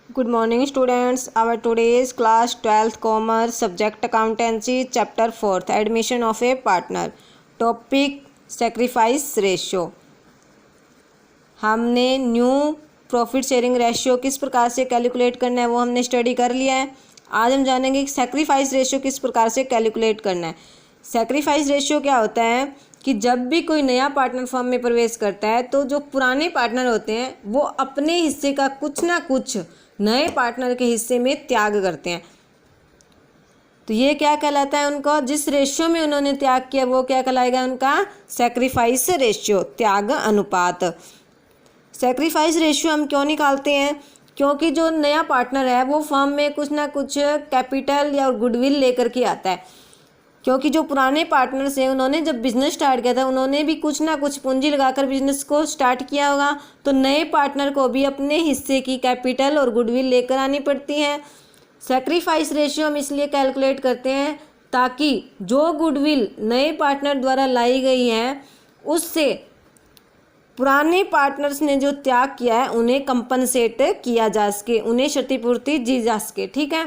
Good morning students. Our today's class 12th commerce subject accountancy chapter 4th admission of a partner. Topic sacrifice ratio. हमने new profit sharing ratio किस प्रकार से calculate करना है वो हमने स्टडी कर लिया है। आज हम जानेंगे कि सैक्रिफाइस रेशियो किस प्रकार से कैलकुलेट करना है। सैक्रिफाइस रेशियो क्या होता है कि जब भी कोई नया पार्टनर फर्म में प्रवेश करता है तो जो पुराने पार्टनर होते हैं वो अपने हिस्से का कुछ ना कुछ नए पार्टनर के हिस्से में त्याग करते हैं। तो ये क्या कहलाता है, उनको जिस रेशियो में उन्होंने त्याग किया वो क्या कहलाएगा, उनका सैक्रिफाइस रेशियो, त्याग अनुपात। सैक्रिफाइस रेशियो हम क्यों निकालते हैं, क्योंकि जो नया पार्टनर है वो फर्म में कुछ ना कुछ कैपिटल या गुडविल लेकर के आता है। क्योंकि जो पुराने पार्टनर्स हैं उन्होंने जब बिज़नेस स्टार्ट किया था उन्होंने भी कुछ ना कुछ पूंजी लगाकर बिजनेस को स्टार्ट किया होगा, तो नए पार्टनर को भी अपने हिस्से की कैपिटल और गुडविल लेकर आनी पड़ती है। सैक्रिफाइस रेशियो हम इसलिए कैलकुलेट करते हैं ताकि जो गुडविल नए पार्टनर द्वारा लाई गई है उससे पुराने पार्टनर्स ने जो त्याग किया है उन्हें कंपनसेट किया जा सके, उन्हें क्षतिपूर्ति दी जा सके। ठीक है,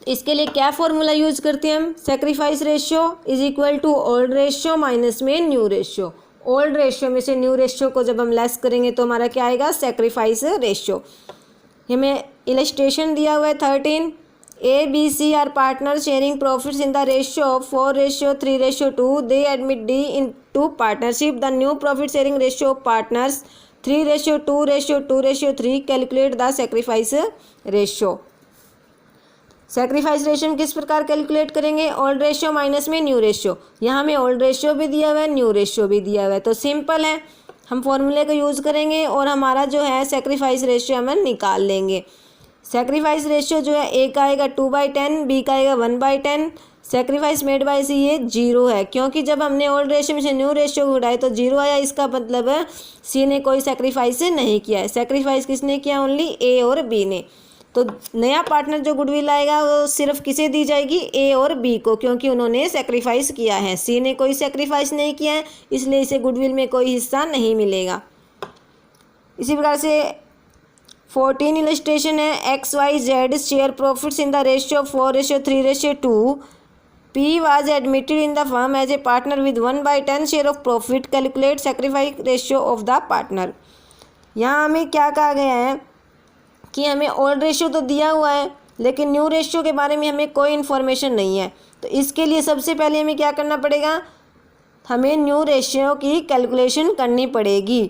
इसके लिए क्या फॉर्मूला यूज करते हैं हम, sacrifice ratio is equal to old ratio minus में न्यू रेशियो। ओल्ड रेशियो में से न्यू रेशियो को जब हम लेस करेंगे तो हमारा क्या आएगा, सैक्रिफाइस रेशियो। हमें इलस्ट्रेशन दिया हुआ है 13। A B C are partner sharing profits in the ratio of 4:3:2। They admit D into partnership. The new profit sharing ratio of partners 3:2:3। Calculate the sacrifice ratio. Sacrifice ratio किस प्रकार calculate करेंगे, old ratio minus में new ratio. यहाँ हमें old ratio भी दिया हुआ है, न्यू रेशियो भी दिया हुआ है, तो सिंपल है, हम फॉर्मूले का यूज़ करेंगे और हमारा जो है सैक्रिफाइस रेशियो हम निकाल लेंगे। सैक्रिफाइस रेशियो जो है ए का आएगा 2/10, बी का आएगा 1/10। सैक्रिफाइस मेड बाय सी ये 0 है, क्योंकि जब हमने ओल्ड रेशियो में से न्यू रेशियो को उठाया तो 0 आया, इसका मतलब है सी ने कोई सैक्रिफाइस नहीं किया है। सैक्रिफाइस किसने किया, ओनली ए और बी ने। तो नया पार्टनर जो गुडविल आएगा वो सिर्फ किसे दी जाएगी, ए और बी को, क्योंकि उन्होंने सेक्रीफाइस किया है। सी ने कोई सेक्रीफाइस नहीं किया है, इसलिए इसे गुडविल में कोई हिस्सा नहीं मिलेगा। इसी प्रकार से 14 इलस्ट्रेशन है, X Y Z share profits in the ratio of 4:3:2। P was admitted in the firm as a partner with 1/10 share of profit. Calculate sacrifice ratio of the partner. यहाँ हमें क्या कहा गया है कि हमें ओल्ड रेशियो तो दिया हुआ है लेकिन न्यू रेशियो के बारे में हमें कोई इन्फॉर्मेशन नहीं है। तो इसके लिए सबसे पहले हमें क्या करना पड़ेगा, हमें न्यू रेशियो की कैलकुलेशन करनी पड़ेगी।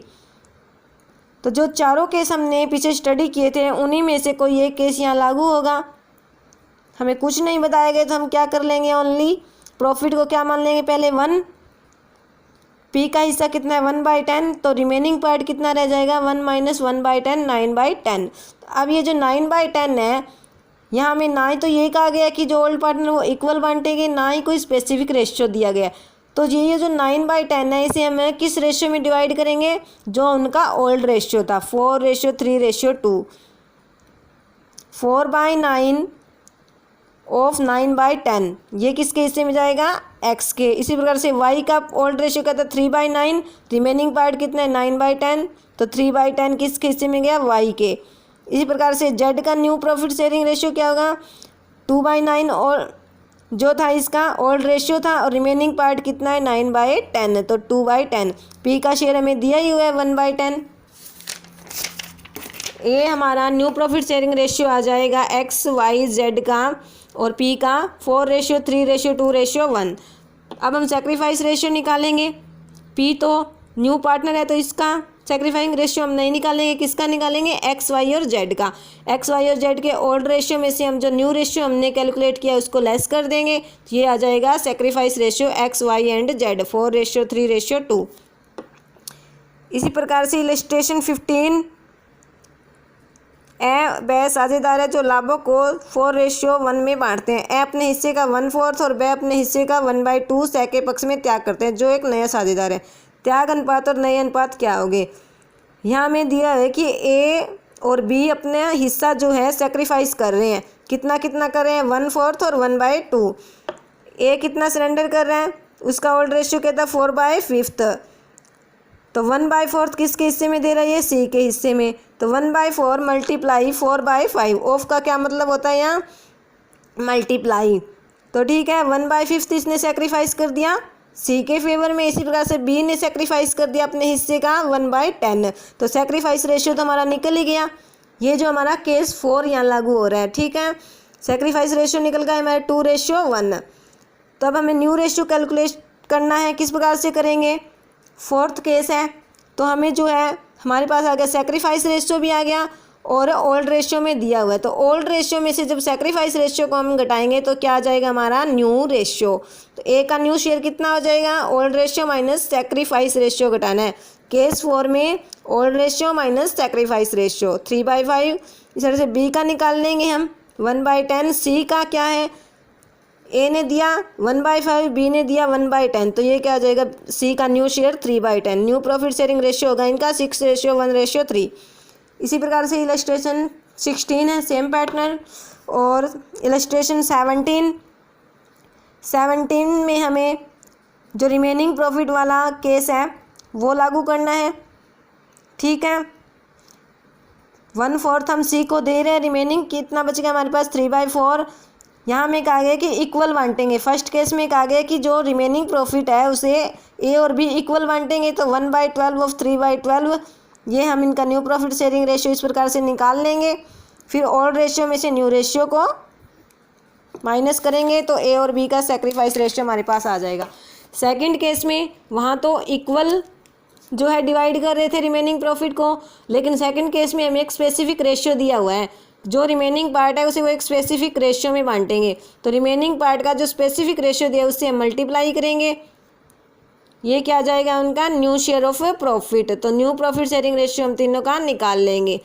तो जो चारों केस हमने पीछे स्टडी किए थे उन्हीं में से कोई एक केस यहाँ लागू होगा। हमें कुछ नहीं बताया गया तो हम क्या कर लेंगे, ओनली प्रॉफिट को क्या मान लेंगे, पहले 1। पी का हिस्सा कितना है, 1/10, तो रिमेनिंग पार्ट कितना रह जाएगा, 1 - 1/10, 9/10। अब ये जो 9/10 है, यहाँ हमें ना ही तो ये कहा गया कि जो ओल्ड पार्टनर वो इक्वल बांटेंगे, ना ही कोई स्पेसिफिक रेशियो दिया गया। तो ये जो 9/10 है इसे हम किस रेशियो में डिवाइड करेंगे, जो उनका ओल्ड रेशियो था 4:3:2। 4/9 ऑफ 9/10 ये किसके हिस्से में जाएगा, एक्स के। इसी प्रकार से वाई का ओल्ड रेशियो का था 3/9, रिमेनिंग पार्ट कितना है 9/10, तो 3/10 किसके हिस्से में गया, वाई के। इसी प्रकार से जेड का न्यू प्रॉफिट शेयरिंग रेशियो क्या होगा, 2/9 और जो था इसका ओल्ड रेशियो था और रिमेनिंग पार्ट कितना है 9/10, तो 2/10। पी का शेयर हमें दिया ही हुआ है 1/10। ये हमारा न्यू प्रॉफिट शेयरिंग रेशियो आ जाएगा एक्स वाई जेड का और पी का 4:3:2:1। अब हम सैक्रिफाइस रेशियो निकालेंगे। पी तो न्यू पार्टनर है तो इसका सैक्रिफाइंग रेशियो हम नहीं निकालेंगे, किसका निकालेंगे, एक्स वाई और जेड का। एक्स वाई और जेड के ओल्ड रेशियो में से हम जो न्यू रेशियो हमने कैलकुलेट किया उसको लेस कर देंगे, तो ये आ जाएगा sacrifice ratio X Y and Z 4:3:2। इसी प्रकार से इलस्ट्रेशन 15 ए ब साझेदार है जो लाभों को 4:1 में बांटते हैं। ए अपने हिस्से का 1/4 और ब अपने हिस्से का 1/2 सह के पक्ष में त्याग करते हैं, जो एक नया साझेदार है। त्याग अनुपात और नए अनुपात क्या होंगे, यहाँ हमें दिया है कि ए और बी अपना हिस्सा जो है सेक्रीफाइस कर रहे हैं। कितना कितना कर रहे हैं, 1/4 और 1/2। ए कितना सरेंडर कर रहे हैं, उसका ओल्ड रेशियो कहता है 4/5। तो 1/4 किसके हिस्से में दे रहा है, ये सी के हिस्से में। तो 1/4 मल्टीप्लाई 4/5, ऑफ का क्या मतलब होता है यहाँ, मल्टीप्लाई। तो ठीक है, 1/5 इसने सेक्रीफाइस कर दिया सी के फेवर में। इसी प्रकार से बी ने सेक्रीफाइस कर दिया अपने हिस्से का 1/10। तो सेक्रीफाइस रेशियो तो हमारा निकल ही गया। ये जो हमारा केस 4 यहाँ लागू हो रहा है, ठीक है। सेक्रीफाइस रेशियो निकल गया हमारा 2:1। तो अब हमें न्यू रेशियो कैलकुलेट करना है, किस प्रकार से करेंगे, 4th केस है तो हमें जो है हमारे पास आ गया सेक्रीफाइस रेशियो भी आ गया और ओल्ड रेशियो में दिया हुआ है। तो ओल्ड रेशियो में से जब सेक्रीफाइस रेशियो को हम घटाएंगे तो क्या आ जाएगा हमारा न्यू रेशियो। तो ए का न्यू शेयर कितना हो जाएगा, old ratio minus sacrifice ratio घटाना है। केस 4 में old ratio minus sacrifice ratio 3/5। इस तरह से बी का निकाल लेंगे हम 1/10। सी का क्या है, ए ने दिया 1/5, बी ने दिया 1/10। तो ये क्या आ जाएगा, सी का new share 3/10। New profit sharing ratio होगा इनका 6:1:3। इसी प्रकार से इलस्ट्रेशन 16 है, सेम पैटर्न। और इलस्ट्रेशन 17 में हमें जो रिमेनिंग प्रॉफिट वाला केस है वो लागू करना है, ठीक है। 1/4 हम सी को दे रहे हैं, रिमेनिंग कितना बचेगा हमारे पास 3/4। यहाँ में कहा गया कि इक्वल बांटेंगे। फर्स्ट केस में कहा गया कि जो रिमेनिंग प्रॉफिट है उसे ए और बी इक्वल बांटेंगे। तो 1/12 ऑफ 3/12, ये हम इनका न्यू प्रॉफिट शेयरिंग रेशियो इस प्रकार से निकाल लेंगे। फिर ओल्ड रेशियो में से न्यू रेशियो को माइनस करेंगे तो ए और बी का सेक्रीफाइस रेशियो हमारे पास आ जाएगा। सेकंड केस में वहाँ तो इक्वल जो है डिवाइड कर रहे थे रिमेनिंग प्रॉफिट को, लेकिन सेकंड केस में हमें एक स्पेसिफिक रेशियो दिया हुआ है। जो रिमेनिंग पार्ट है उसे वो एक स्पेसिफिक रेशियो में बांटेंगे। तो रिमेनिंग पार्ट का जो स्पेसिफिक रेशियो दिया है उससे हम मल्टीप्लाई करेंगे। ये क्या आ जाएगा उनका न्यू शेयर ऑफ प्रॉफिट। तो न्यू प्रॉफिट शेयरिंग रेशियो हम तीनों का निकाल लेंगे।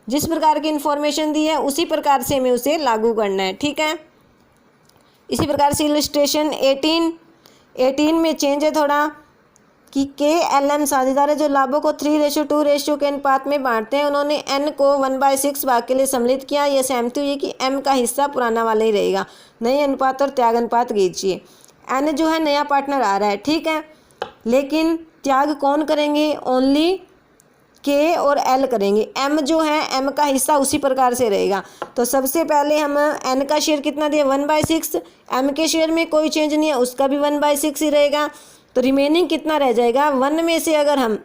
जिस प्रकार की इन्फॉर्मेशन दी है उसी प्रकार से हमें उसे लागू करना है, ठीक है। इसी प्रकार से इलस्ट्रेशन 18 में चेंज है थोड़ा कि KLM साझेदार है जो लाभों को 3:2 के अनुपात में बांटते हैं। उन्होंने N को 1/6 भाग के लिए सम्मिलित किया। यह सहमति हुई कि M का हिस्सा पुराना वाला ही रहेगा। नए अनुपात और त्याग अनुपात खींचिए। N जो है नया पार्टनर आ रहा है, ठीक है, लेकिन त्याग कौन करेंगे, ओनली K और L करेंगे। M जो है M का हिस्सा उसी प्रकार से रहेगा। तो सबसे पहले हम N का शेयर कितना दिया 1/6, M के शेयर में कोई चेंज नहीं है, उसका भी 1/6 ही रहेगा। तो रिमेनिंग कितना रह जाएगा, 1 में से अगर हम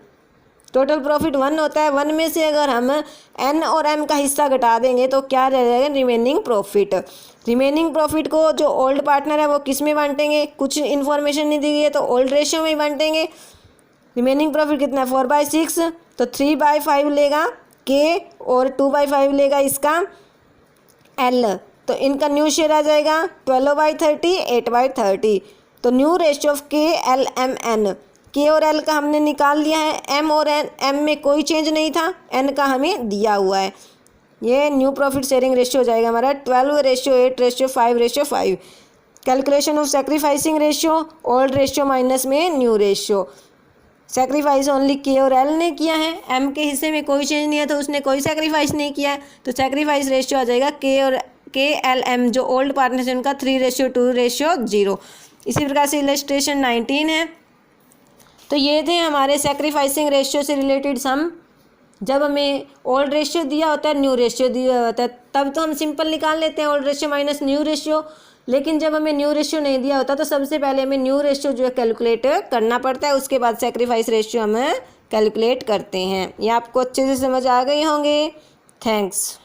टोटल प्रॉफिट 1 होता है, 1 में से अगर हम N और M का हिस्सा घटा देंगे तो क्या रह जाएगा रिमेनिंग प्रॉफिट। रिमेनिंग प्रॉफिट को जो ओल्ड पार्टनर है वो किस में बांटेंगे, कुछ इन्फॉर्मेशन नहीं दी गई है तो ओल्ड रेशियो में ही बांटेंगे। रिमेनिंग प्रॉफिट कितना है 4/6, तो 3/5 लेगा K और 2/5 लेगा इसका L। तो इनका न्यू शेयर आ जाएगा 12/30, 8/30। तो new ratio of KLMN, K और L का हमने निकाल लिया है। M और M में कोई चेंज नहीं था, N का हमें दिया हुआ है। ये न्यू प्रॉफिट शेयरिंग रेशियो हो जाएगा हमारा 12:8:5:5। Calculation of sacrificing ratio, old ratio minus में new ratio. Sacrifice only K और L ने किया है, M के हिस्से में कोई चेंज नहीं है तो उसने कोई सेक्रीफाइस नहीं किया है। तो सेक्रीफाइस रेशियो आ जाएगा KLM जो ओल्ड पार्टनर है उनका 3:2:0। इसी प्रकार से इलस्ट्रेशन 19 है। तो ये थे हमारे सेक्रीफाइसिंग रेशियो से रिलेटेड सम। जब हमें ओल्ड रेशियो दिया होता है, न्यू रेशियो दिया होता है, तब तो हम सिंपल निकाल लेते हैं old ratio minus new ratio. लेकिन जब हमें न्यू रेशियो नहीं दिया होता तो सबसे पहले हमें न्यू रेशियो जो है कैलकुलेट करना पड़ता है, उसके बाद सेक्रीफाइस रेशियो हम कैलकुलेट करते हैं। ये आपको अच्छे से समझ आ गए होंगे। थैंक्स।